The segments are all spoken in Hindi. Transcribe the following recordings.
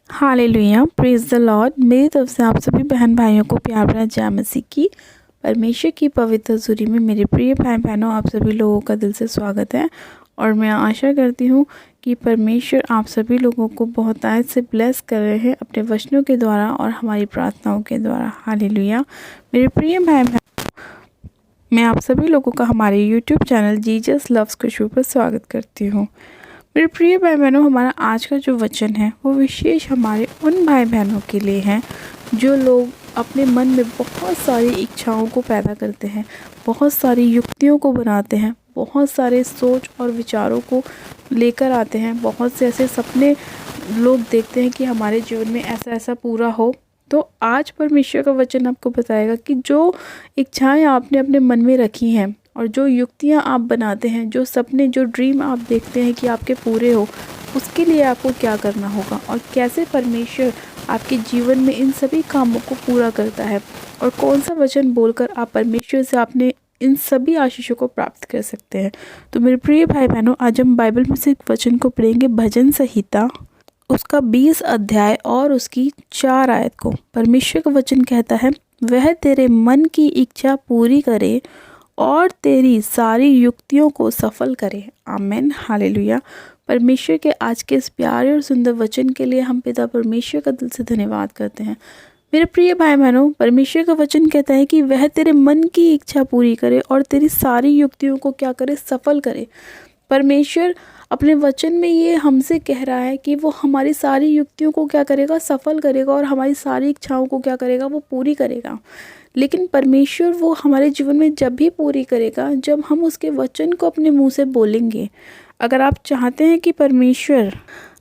Hallelujah, praise the Lord. मेरी तरफ से आप सभी बहन भाइयों को प्यार भरा जय मसीह की। परमेश्वर की पवित्र हज़ूरी में मेरे प्रिय भाई बहनों, आप सभी लोगों का दिल से स्वागत है। और मैं आशा करती हूँ कि परमेश्वर आप सभी लोगों को बहुत आयत से ब्लेस कर रहे हैं अपने वचनों के द्वारा और हमारी प्रार्थनाओं के द्वारा। हालेलुया। मेरे प्रिय भाई बहन, मैं आप सभी लोगों का हमारे यूट्यूब चैनल जीसस लव्स खुशबू पर स्वागत करती हूँ। मेरे प्रिय भाई बहनों, हमारा आज का जो वचन है वो विशेष हमारे उन भाई बहनों के लिए है जो लोग अपने मन में बहुत सारी इच्छाओं को पैदा करते हैं, बहुत सारी युक्तियों को बनाते हैं, बहुत सारे सोच और विचारों को लेकर आते हैं, बहुत से ऐसे सपने लोग देखते हैं कि हमारे जीवन में ऐसा ऐसा पूरा हो। तो आज परमेश्वर का वचन आपको बताएगा कि जो इच्छाएं आपने अपने मन में रखी हैं और जो युक्तियां आप बनाते हैं, जो सपने, जो ड्रीम आप देखते हैं कि आपके पूरे हो, उसके लिए आपको क्या करना होगा और कैसे परमेश्वर आपके जीवन में इन सभी कामों को पूरा करता है और कौन सा वचन बोलकर आप परमेश्वर से आपने इन सभी आशीषों को प्राप्त कर सकते हैं। तो मेरे प्रिय भाई बहनों, आज हम बाइबल में से एक वचन को पढ़ेंगे, भजन संहिता उसका 20 अध्याय और उसकी 4 आयत को। परमेश्वर का वचन कहता है, वह तेरे मन की इच्छा पूरी करे और तेरी सारी युक्तियों को सफल करे। आमीन, हालेलुया। परमेश्वर के आज के इस प्यारे और सुंदर वचन के लिए हम पिता परमेश्वर का दिल से धन्यवाद करते हैं। मेरे प्रिय भाई बहनों, परमेश्वर का वचन कहता है कि वह तेरे मन की इच्छा पूरी करे और तेरी सारी युक्तियों को क्या करे, सफल करे। परमेश्वर अपने वचन में ये हमसे कह रहा है कि वो हमारी सारी युक्तियों को क्या करेगा, सफल करेगा और हमारी सारी इच्छाओं को क्या करेगा, वो पूरी करेगा। लेकिन परमेश्वर वो हमारे जीवन में जब भी पूरी करेगा जब हम उसके वचन को अपने मुंह से बोलेंगे। अगर आप चाहते हैं कि परमेश्वर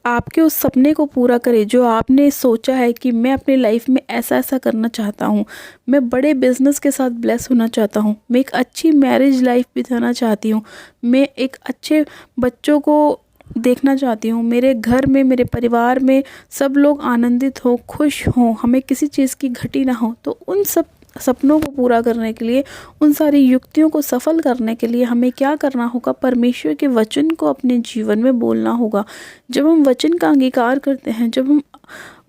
आपके उस सपने को पूरा करे जो आपने सोचा है कि मैं अपनी लाइफ में ऐसा ऐसा करना चाहता हूँ, मैं बड़े बिजनेस के साथ ब्लेस होना चाहता हूँ, मैं एक अच्छी मैरिज लाइफ बिताना चाहती हूँ, मैं एक अच्छे बच्चों को देखना चाहती हूँ, मेरे घर में, मेरे परिवार में सब लोग आनंदित हो, खुश हों, हमें किसी चीज़ की घटी ना हो, तो उन सब सपनों को पूरा करने के लिए, उन सारी युक्तियों को सफल करने के लिए हमें क्या करना होगा, परमेश्वर के वचन को अपने जीवन में बोलना होगा। जब हम वचन का अंगीकार करते हैं, जब हम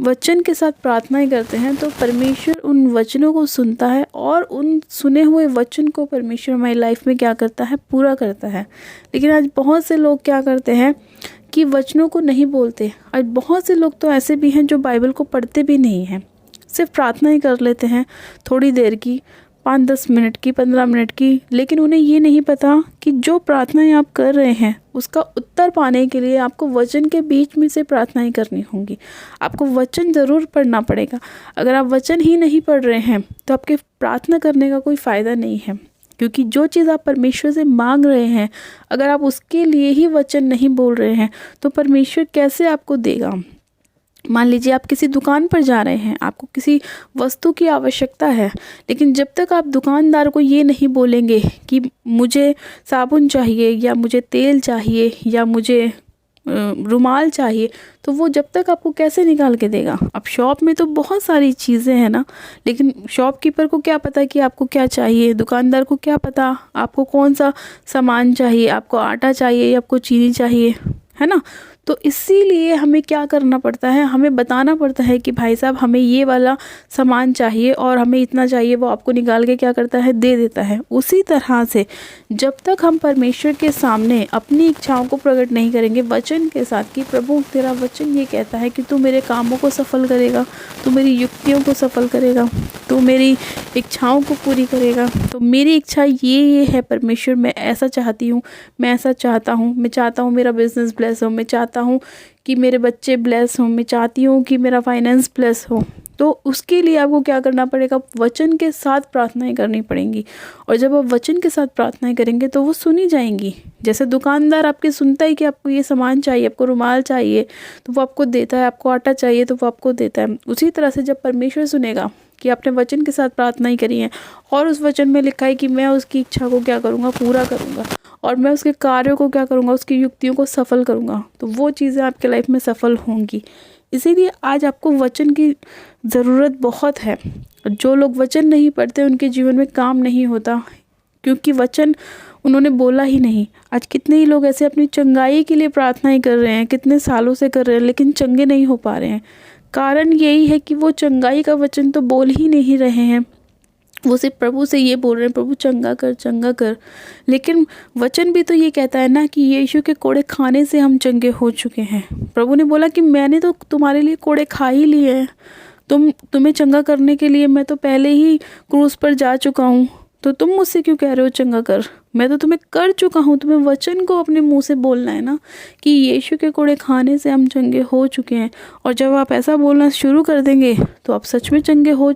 वचन के साथ प्रार्थनाएं करते हैं, तो परमेश्वर उन वचनों को सुनता है और उन सुने हुए वचन को परमेश्वर हमारी लाइफ में क्या करता है, पूरा करता है। लेकिन आज बहुत से लोग क्या करते हैं कि वचनों को नहीं बोलते। आज बहुत से लोग तो ऐसे भी हैं जो बाइबल को पढ़ते भी नहीं हैं, सिर्फ प्रार्थना ही कर लेते हैं थोड़ी देर की, 5-10 मिनट की, 15 मिनट की। लेकिन उन्हें ये नहीं पता कि जो प्रार्थनाएं आप कर रहे हैं उसका उत्तर पाने के लिए आपको वचन के बीच में से प्रार्थनाएं करनी होंगी। आपको वचन ज़रूर पढ़ना पड़ेगा। अगर आप वचन ही नहीं पढ़ रहे हैं तो आपके प्रार्थना करने का कोई फ़ायदा नहीं है, क्योंकि जो चीज़ आप परमेश्वर से मांग रहे हैं, अगर आप उसके लिए ही वचन नहीं बोल रहे हैं तो परमेश्वर कैसे आपको देगा। मान लीजिए आप किसी दुकान पर जा रहे हैं, आपको किसी वस्तु की आवश्यकता है, लेकिन जब तक आप दुकानदार को ये नहीं बोलेंगे कि मुझे साबुन चाहिए या मुझे तेल चाहिए या मुझे रुमाल चाहिए, तो वो जब तक आपको कैसे निकाल के देगा। अब शॉप में तो बहुत सारी चीज़ें हैं ना, लेकिन शॉपकीपर को क्या पता कि आपको क्या चाहिए, दुकानदार को क्या पता आपको कौन सा सामान चाहिए, आपको आटा चाहिए या आपको चीनी चाहिए, है ना। तो इसीलिए हमें क्या करना पड़ता है, हमें बताना पड़ता है कि भाई साहब हमें ये वाला सामान चाहिए और हमें इतना चाहिए, वो आपको निकाल के क्या करता है, दे देता है। उसी तरह से जब तक हम परमेश्वर के सामने अपनी इच्छाओं को प्रकट नहीं करेंगे वचन के साथ कि प्रभु तेरा वचन ये कहता है कि तू मेरे कामों को सफल करेगा, तू मेरी युक्तियों को सफल करेगा, तू मेरी इच्छाओं को पूरी करेगा, तो मेरी इच्छा ये है परमेश्वर, मैं ऐसा चाहती हूँ, मैं ऐसा चाहता हूँ, मैं चाहता हूँ मेरा बिजनेस ब्लेस हो, मैं चाहता हूँ कि मेरे बच्चे ब्लेस हों, मैं चाहती हूँ कि मेरा फाइनेंस ब्लेस हो। तो उसके लिए आपको क्या करना पड़ेगा, वचन के साथ प्रार्थनाएं करनी पड़ेंगी। और जब आप वचन के साथ प्रार्थनाएं करेंगे तो वो सुनी जाएंगी। जैसे दुकानदार आपके सुनता है कि आपको ये सामान चाहिए, आपको रुमाल चाहिए तो वो आपको देता है, आपको आटा चाहिए तो वो आपको देता है। उसी तरह से जब परमेश्वर सुनेगा कि आपने वचन के साथ प्रार्थना ही करी है और उस वचन में लिखा है कि मैं उसकी इच्छा को क्या करूँगा, पूरा करूँगा और मैं उसके कार्यों को क्या करूँगा, उसकी युक्तियों को सफल करूँगा, तो वो चीज़ें आपके लाइफ में सफल होंगी। इसीलिए आज आपको वचन की ज़रूरत बहुत है। जो लोग वचन नहीं पढ़ते उनके जीवन में काम नहीं होता, क्योंकि वचन उन्होंने बोला ही नहीं। आज कितने ही लोग ऐसे अपनी चंगाई के लिए प्रार्थनाएं कर रहे हैं, कितने सालों से कर रहे हैं, लेकिन चंगे नहीं हो पा रहे हैं। कारण यही है कि वो चंगाई का वचन तो बोल ही नहीं रहे हैं, वो सिर्फ प्रभु से ये बोल रहे हैं, प्रभु चंगा कर चंगा कर। लेकिन वचन भी तो ये कहता है ना कि यीशु के कोड़े खाने से हम चंगे हो चुके हैं। प्रभु ने बोला कि मैंने तो तुम्हारे लिए कोड़े खा ही लिए हैं, तुम्हें चंगा करने के लिए मैं तो पहले ही क्रूस पर जा चुका हूँ, तो तुम मुझसे क्यों कह रहे हो चंगा कर? मैं तो तुम्हें कर चुका हूँ। तुम्हें वचन को अपने मुंह से बोलना है ना कि यीशु के कोड़े खाने से हम चंगे हो चुके हैं। और जब आप ऐसा बोलना शुरू कर देंगे तो आप सच में चंगे हो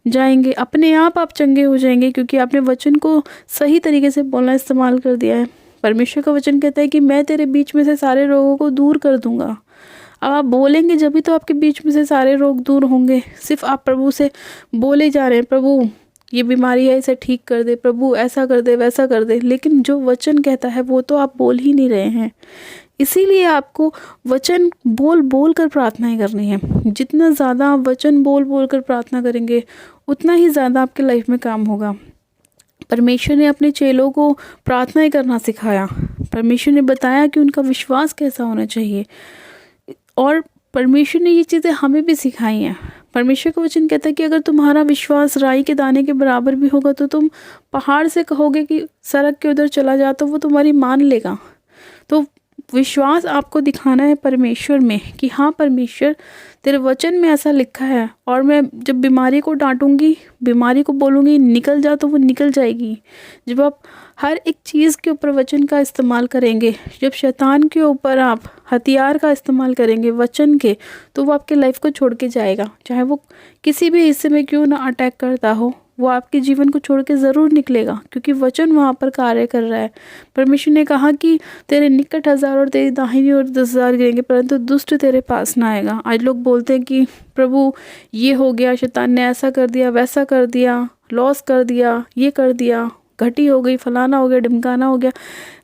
जाएंगे, अपने आप चंगे हो जाएंगे, क्योंकि आपने वचन को सही तरीके से बोलना इस्तेमाल कर दिया है। परमेश्वर का वचन कहता है कि मैं तेरे बीच में से सारे रोगों को दूर कर दूंगा। अब आप बोलेंगे जब भी तो आपके बीच में से सारे रोग दूर होंगे। सिर्फ आप प्रभु से बोले जा रहे हैं, प्रभु ये बीमारी है, इसे ठीक कर दे, प्रभु ऐसा कर दे वैसा कर दे, लेकिन जो वचन कहता है वो तो आप बोल ही नहीं रहे हैं। इसीलिए आपको वचन बोल बोल कर प्रार्थनाएं करनी है। जितना ज़्यादा आप वचन बोल बोल कर प्रार्थना करेंगे उतना ही ज़्यादा आपके लाइफ में काम होगा। परमेश्वर ने अपने चेलों को प्रार्थनाएं करना सिखाया। परमेश्वर ने बताया कि उनका विश्वास कैसा होना चाहिए, और परमेश्वर ने ये चीज़ें हमें भी सिखाई हैं। परमेश्वर का वचन कहता है कि अगर तुम्हारा विश्वास राई के दाने के बराबर भी होगा तो तुम पहाड़ से कहोगे कि सड़क के उधर चला जा, तो वो तुम्हारी मान लेगा। तो विश्वास आपको दिखाना है परमेश्वर में कि हाँ परमेश्वर तेरे वचन में ऐसा लिखा है, और मैं जब बीमारी को डांटूंगी, बीमारी को बोलूँगी निकल जा, तो वो निकल जाएगी। जब आप हर एक चीज़ के ऊपर वचन का इस्तेमाल करेंगे, जब शैतान के ऊपर आप हथियार का इस्तेमाल करेंगे वचन के, तो वो आपके लाइफ को छोड़ के जाएगा। चाहे वो किसी भी हिस्से में क्यों ना अटैक करता हो, वो आपके जीवन को छोड़ के ज़रूर निकलेगा, क्योंकि वचन वहाँ पर कार्य कर रहा है। परमेश्वर ने कहा कि तेरे निकट 1000 और तेरी दाहिनी ओर 10,000 गिरेंगे, परंतु दुष्ट तेरे पास ना आएगा। आज लोग बोलते हैं कि प्रभु ये हो गया, शैतान ने ऐसा कर दिया, वैसा कर दिया, लॉस कर दिया, ये कर दिया, घटी हो गई, फलाना हो गया, ढिमकाना हो गया।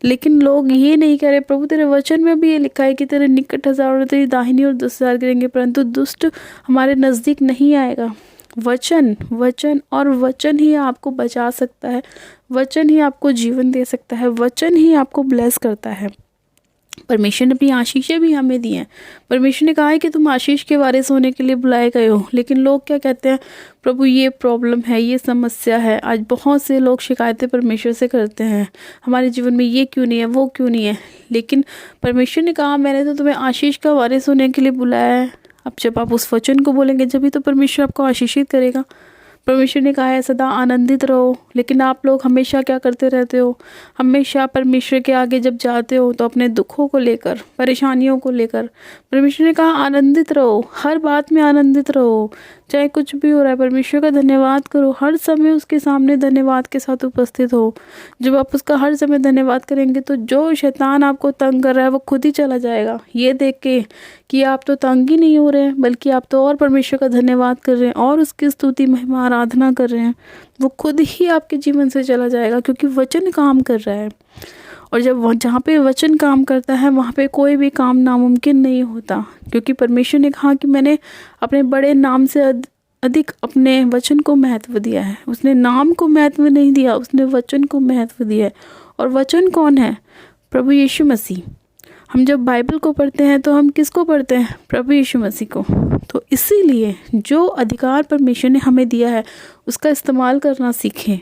लेकिन लोग ये नहीं कह रहे, प्रभु तेरे वचन में भी ये लिखा है कि तेरे निकट 1000 और तेरी दाहिनी ओर 10,000 गिरेंगे, परंतु दुष्ट हमारे नज़दीक नहीं आएगा। वचन वचन और वचन ही आपको बचा सकता है, वचन ही आपको जीवन दे सकता है, वचन ही आपको ब्लेस करता है। परमेश्वर ने अपनी आशीषें भी हमें दी हैं। परमेश्वर ने कहा है कि तुम आशीष के वारिस होने के लिए बुलाए गए हो। लेकिन लोग क्या कहते हैं, प्रभु ये प्रॉब्लम है, ये समस्या है। आज बहुत से लोग शिकायतें परमेश्वर से करते हैं, हमारे जीवन में ये क्यों नहीं है, वो क्यों नहीं है। लेकिन परमेश्वर ने कहा मैंने तो तुम्हें आशीष का वारिस होने के लिए बुलाया है। अब जब आप उस वचन को बोलेंगे जब भी तो परमेश्वर आपको आशीषित करेगा। परमेश्वर ने कहा है सदा आनंदित रहो, लेकिन आप लोग हमेशा क्या करते रहते हो, हमेशा परमेश्वर के आगे जब जाते हो तो अपने दुखों को लेकर, परेशानियों को लेकर। परमेश्वर ने कहा आनंदित रहो, हर बात में आनंदित रहो, चाहे कुछ भी हो रहा है परमेश्वर का धन्यवाद करो, हर समय उसके सामने धन्यवाद के साथ उपस्थित हो। जब आप उसका हर समय धन्यवाद करेंगे तो जो शैतान आपको तंग कर रहा है वो खुद ही चला जाएगा, ये देख के कि आप तो तंग ही नहीं हो रहे हैं, बल्कि आप तो और परमेश्वर का धन्यवाद कर रहे हैं और उसकी स्तुति महिमा आराधना कर रहे हैं। वो खुद ही आपके जीवन से चला जाएगा, क्योंकि वचन काम कर रहा है। और जब जहाँ पे वचन काम करता है वहाँ पे कोई भी काम नामुमकिन नहीं होता, क्योंकि परमेश्वर ने कहा कि मैंने अपने बड़े नाम से अधिक अपने वचन को महत्व दिया है। उसने नाम को महत्व नहीं दिया, उसने वचन को महत्व दिया है। और वचन कौन है? प्रभु यीशु मसीह। हम जब बाइबल को पढ़ते हैं तो हम किसको पढ़ते हैं? प्रभु यीशु मसीह को। तो इसीलिए जो अधिकार परमेश्वर ने हमें दिया है उसका इस्तेमाल करना सीखें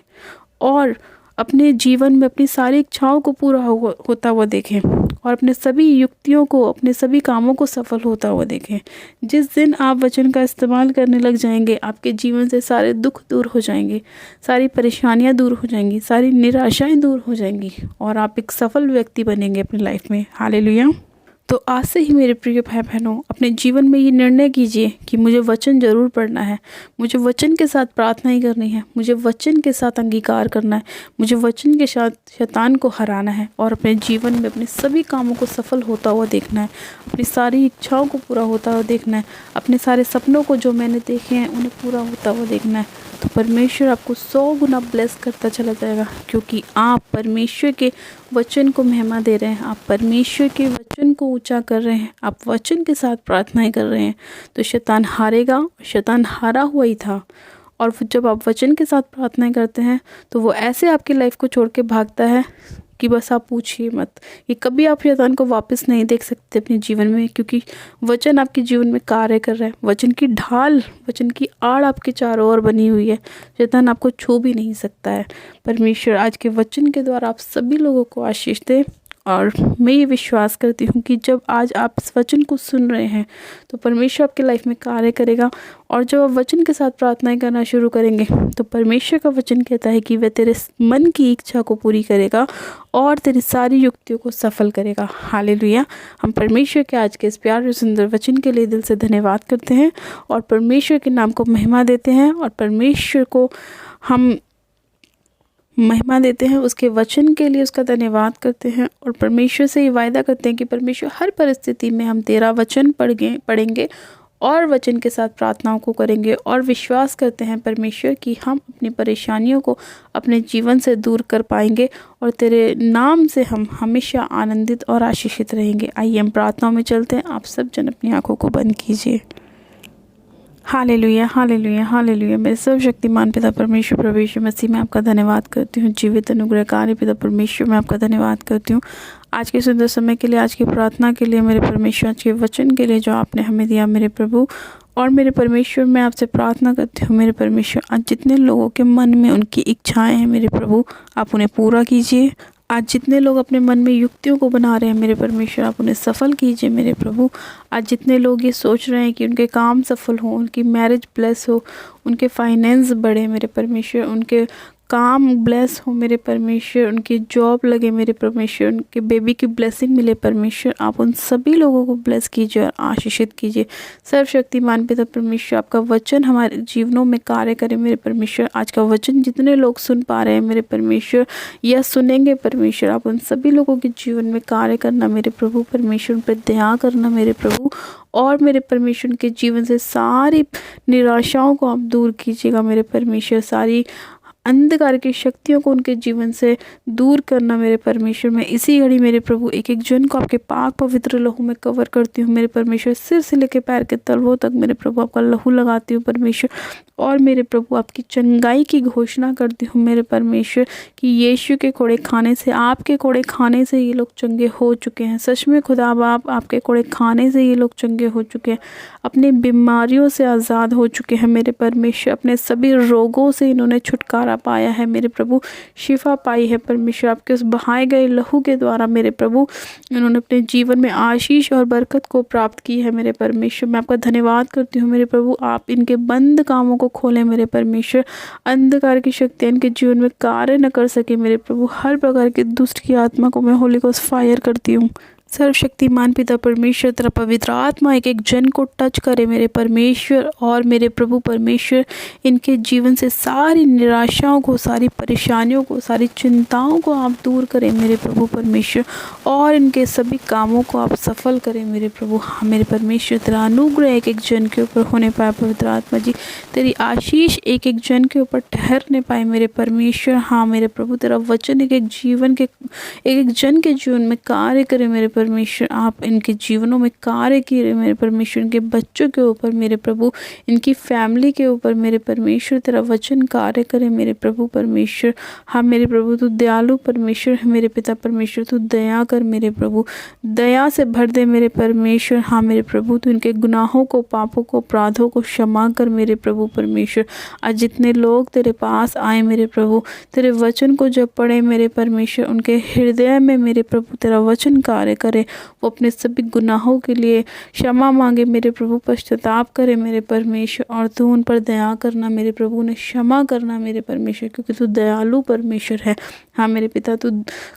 और अपने जीवन में अपनी सारी इच्छाओं को पूरा होता हुआ देखें और अपने सभी युक्तियों को, अपने सभी कामों को सफल होता हुआ देखें। जिस दिन आप वचन का इस्तेमाल करने लग जाएंगे आपके जीवन से सारे दुख दूर हो जाएंगे, सारी परेशानियां दूर हो जाएंगी, सारी निराशाएं दूर हो जाएंगी और आप एक सफल व्यक्ति बनेंगे अपनी लाइफ में। हालेलुया। तो आज से ही मेरे प्रिय भाई बहनों अपने जीवन में ये निर्णय कीजिए कि मुझे वचन ज़रूर पढ़ना है, मुझे वचन के साथ प्रार्थना ही करनी है, मुझे वचन के साथ अंगीकार करना है, मुझे वचन के साथ शैतान को हराना है और अपने जीवन में अपने सभी कामों को सफल होता हुआ देखना है, अपनी सारी इच्छाओं को पूरा होता हुआ देखना है, अपने सारे सपनों को जो मैंने देखे हैं उन्हें पूरा होता हुआ देखना है। तो परमेश्वर आपको 100 गुना ब्लेस करता चला जाएगा, क्योंकि आप परमेश्वर के वचन को महिमा दे रहे हैं, आप परमेश्वर के वचन को ऊंचा कर रहे हैं, आप वचन के साथ प्रार्थनाएं कर रहे हैं। तो शैतान हारेगा, शैतान हारा हुआ ही था। और जब आप वचन के साथ प्रार्थनाएं करते हैं तो वो ऐसे आपकी लाइफ को छोड़ के भागता है कि बस आप पूछिए मत। ये कभी आप शैतान को वापस नहीं देख सकते अपने जीवन में, क्योंकि वचन आपके जीवन में कार्य कर रहा है। वचन की ढाल, वचन की आड़ आपके चारों ओर बनी हुई है। शैतान आपको छू भी नहीं सकता है। परमेश्वर आज के वचन के द्वारा आप सभी लोगों को आशीष दे। और मैं ये विश्वास करती हूँ कि जब आज आप इस वचन को सुन रहे हैं तो परमेश्वर आपके लाइफ में कार्य करेगा। और जब आप वचन के साथ प्रार्थनाएं करना शुरू करेंगे तो परमेश्वर का वचन कहता है कि वह तेरे मन की इच्छा को पूरी करेगा और तेरी सारी युक्तियों को सफल करेगा। हालेलुया। हम परमेश्वर के आज के इस प्यार और सुंदर वचन के लिए दिल से धन्यवाद करते हैं और परमेश्वर के नाम को महिमा देते हैं और परमेश्वर को हम महिमा देते हैं, उसके वचन के लिए उसका धन्यवाद करते हैं और परमेश्वर से ये वायदा करते हैं कि परमेश्वर हर परिस्थिति में हम तेरा वचन पढ़ेंगे और वचन के साथ प्रार्थनाओं को करेंगे और विश्वास करते हैं परमेश्वर कि हम अपनी परेशानियों को अपने जीवन से दूर कर पाएंगे और तेरे नाम से हम हमेशा आनंदित और आशीषित रहेंगे। आइए हम प्रार्थनाओं में चलते हैं। आप सब जन अपनी आंखों को बंद कीजिए। Hallelujah, hallelujah, hallelujah. मेरे सर्वशक्तिमान पिता परमेश्वर प्रभु यीशु मसीह में आपका धन्यवाद करती हूँ। जीवित अनुग्रहकारी पिता परमेश्वर में आपका धन्यवाद करती हूँ आज के सुंदर समय के लिए, आज की प्रार्थना के लिए, मेरे परमेश्वर, आज के वचन के लिए जो आपने हमें दिया मेरे प्रभु। और मेरे परमेश्वर मैं आपसे प्रार्थना करती हूँ मेरे परमेश्वर, आज जितने लोगों के मन में उनकी इच्छाएँ हैं मेरे प्रभु, आप उन्हें पूरा कीजिए। आज जितने लोग अपने मन में युक्तियों को बना रहे हैं मेरे परमेश्वर, आप उन्हें सफल कीजिए मेरे प्रभु। आज जितने लोग ये सोच रहे हैं कि उनके काम सफल हो, उनकी मैरिज ब्लेस हो, उनके फाइनेंस बढ़े मेरे परमेश्वर, उनके काम ब्लेस हो मेरे परमेश्वर, उनकी जॉब लगे मेरे परमेश्वर, उनके बेबी की ब्लेसिंग मिले परमेश्वर, आप उन सभी लोगों को ब्लेस कीजिए और आशीषित कीजिए। सर्वशक्तिमान पिता परमेश्वर, आपका वचन हमारे जीवनों में कार्य करे मेरे परमेश्वर। आज का वचन जितने लोग सुन पा रहे हैं मेरे परमेश्वर या सुनेंगे परमेश्वर, आप उन सभी लोगों के जीवन में कार्य करना मेरे प्रभु परमेश्वर, उन पर दया करना मेरे प्रभु। और मेरे परमेश्वर के जीवन से सारी निराशाओं को आप दूर कीजिएगा मेरे परमेश्वर, सारी अंधकार की शक्तियों को उनके जीवन से दूर करना मेरे परमेश्वर। मैं इसी घड़ी मेरे प्रभु एक एक जन को आपके पाक पवित्र लहू में कवर करती हूँ मेरे परमेश्वर, सिर से लेकर पैर के तलवों तक मेरे प्रभु आपका लहू लगाती हूँ परमेश्वर। और मेरे प्रभु आपकी चंगाई की घोषणा करती हूँ मेरे परमेश्वर कि यीशु के कोड़े खाने से, आपके कोड़े खाने से ये लोग चंगे हो चुके हैं। सच में खुदा बाप, आपके कोड़े खाने से ये लोग चंगे हो चुके हैं, अपनी बीमारियों से आज़ाद हो चुके हैं मेरे परमेश्वर, अपने सभी रोगों से इन्होंने छुटकारा पाया है मेरे प्रभु, शिफा पाई है परमेश्वर। आपके उस बहाए गए लहू के द्वारा मेरे प्रभु इन्होंने अपने जीवन में आशीष और बरकत को प्राप्त की है मेरे परमेश्वर। मैं आपका धन्यवाद करती हूँ मेरे प्रभु, आप इनके बंद कामों को खोलें मेरे परमेश्वर, अंधकार की शक्तियाँ इनके जीवन में कार्य न कर सके मेरे प्रभु। हर प्रकार के दुष्ट की आत्मा को मैं होली गोस्ट फायर करती हूँ। सर्वशक्तिमान पिता परमेश्वर, तेरा पवित्र आत्मा एक एक जन को टच करे मेरे परमेश्वर। और मेरे प्रभु परमेश्वर, इनके जीवन से सारी निराशाओं को, सारी परेशानियों को, सारी चिंताओं को आप दूर करें मेरे प्रभु परमेश्वर, और इनके सभी कामों को आप सफल करें मेरे प्रभु। हाँ मेरे परमेश्वर, तेरा अनुग्रह एक एक जन के ऊपर होने पाए पवित्र आत्मा जी, तेरी आशीष एक एक जन के ऊपर ठहरने पाए मेरे परमेश्वर। हाँ मेरे प्रभु, तेरा वचन एक एक जन के जीवन में कार्य करे मेरे परमेश्वर। आप इनके जीवनों में कार्य किए मेरे परमेश्वर, इनके बच्चों के ऊपर मेरे प्रभु, इनकी फैमिली के ऊपर मेरे परमेश्वर, तेरा वचन कार्य करे मेरे प्रभु परमेश्वर। हाँ मेरे प्रभु, तू दयालु परमेश्वर है मेरे पिता परमेश्वर, तू दया कर मेरे प्रभु, दया से भर दे मेरे परमेश्वर। हाँ मेरे प्रभु, तू इनके गुनाहों को, पापों को, अपराधों को क्षमा कर मेरे प्रभु परमेश्वर। आज जितने लोग तेरे पास आए मेरे प्रभु, तेरे वचन को जब पढ़े मेरे परमेश्वर, उनके हृदय में मेरे प्रभु तेरा वचन कार्य करे, वो अपने सभी गुनाहों के लिए क्षमा मांगे मेरे प्रभु, पश्चाताप करे मेरे परमेश्वर, और तू उन पर दया करना मेरे प्रभु, उन्हें क्षमा करना मेरे परमेश्वर, क्योंकि तू दयालु परमेश्वर है। हाँ मेरे पिता, तू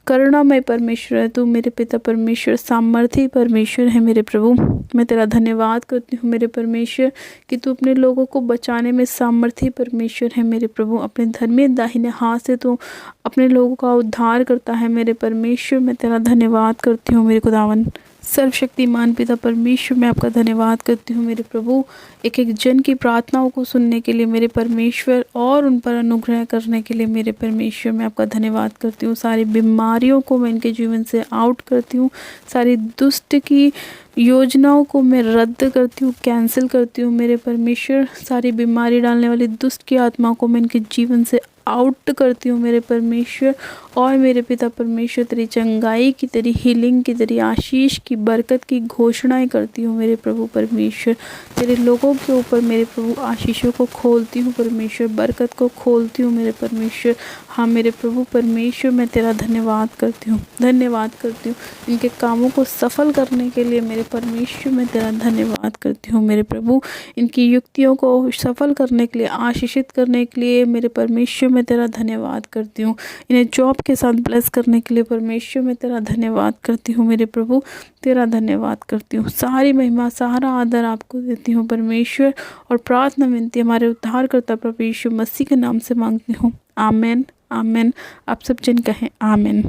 करुणामय परमेश्वर है, तू मेरे पिता परमेश्वर सामर्थी परमेश्वर है मेरे प्रभु। मैं तेरा धन्यवाद करती हूँ मेरे परमेश्वर कि तू अपने लोगों को बचाने में सामर्थी परमेश्वर है मेरे प्रभु। अपने धर्मी दाहिने हाथ से तू अपने लोगों का उद्धार करता है मेरे परमेश्वर। मैं तेरा धन्यवाद करती हूँ मेरे खुदावन। सर्वशक्तिमान पिता परमेश्वर, मैं आपका धन्यवाद करती हूँ मेरे प्रभु, एक एक जन की प्रार्थनाओं को सुनने के लिए मेरे परमेश्वर, और उन पर अनुग्रह करने के लिए मेरे परमेश्वर। मैं आपका धन्यवाद करती हूँ। सारी बीमारियों को मैं इनके जीवन से आउट करती हूँ, सारी दुष्ट की योजनाओं को मैं रद्द करती हूँ, कैंसिल करती हूँ मेरे परमेश्वर। सारी बीमारी डालने वाली दुष्ट की आत्माओं को मैं इनके जीवन से आउट करती हूँ मेरे परमेश्वर। और मेरे पिता परमेश्वर तेरी चंगाई की, तेरी हीलिंग की, तेरी आशीष की, बरकत की घोषणाएं करती हूँ मेरे प्रभु परमेश्वर। तेरे लोगों के ऊपर मेरे प्रभु आशीषों को खोलती हूँ परमेश्वर, बरकत को खोलती हूँ मेरे परमेश्वर। हाँ मेरे प्रभु परमेश्वर, मैं तेरा धन्यवाद करती हूँ, धन्यवाद करती हूँ इनके कामों को सफल करने के लिए मेरे परमेश्वर। मैं तेरा धन्यवाद करती हूँ मेरे प्रभु, इनकी युक्तियों को सफल करने के लिए, आशीषित करने के लिए मेरे परमेश्वर। मैं तेरा धन्यवाद करती हूँ, इन्हें जॉब के साथ ब्लेस करने के लिए परमेश्वर। मैं तेरा धन्यवाद करती हूँ मेरे प्रभु, तेरा धन्यवाद करती हूँ। सारी महिमा, सारा आदर आपको देती हूँ परमेश्वर। और प्रार्थना विनती हमारे उद्धारकर्ता प्रभु यीशु मसीह के नाम से मांगती हूँ, आमेन आमेन। आप सब जन कहें आमेन।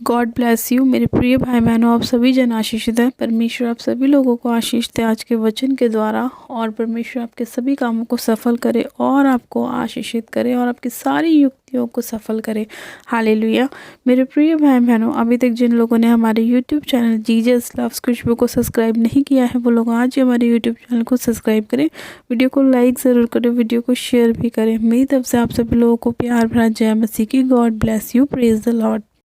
गॉड ब्लेस यू मेरे प्रिय भाई बहनों, आप सभी जन आशीषित हैं। परमेश्वर आप सभी लोगों को आशीष दे आज के वचन के द्वारा, और परमेश्वर आपके सभी कामों को सफल करे और आपको आशीषित करे और आपकी सारी युक्तियों को सफल करे। हालेलुया। मेरे प्रिय भाई बहनों, अभी तक जिन लोगों ने हमारे यूट्यूब चैनल जीजस लव्स खुशबू को सब्सक्राइब नहीं किया है, वो लोग आज ही हमारे यूट्यूब चैनल को सब्सक्राइब करें, वीडियो को लाइक ज़रूर करें, वीडियो को शेयर भी करें। मेरी तरफ से आप सभी लोगों को प्यार भरा जय मसीह की। God bless you, praise the Lord.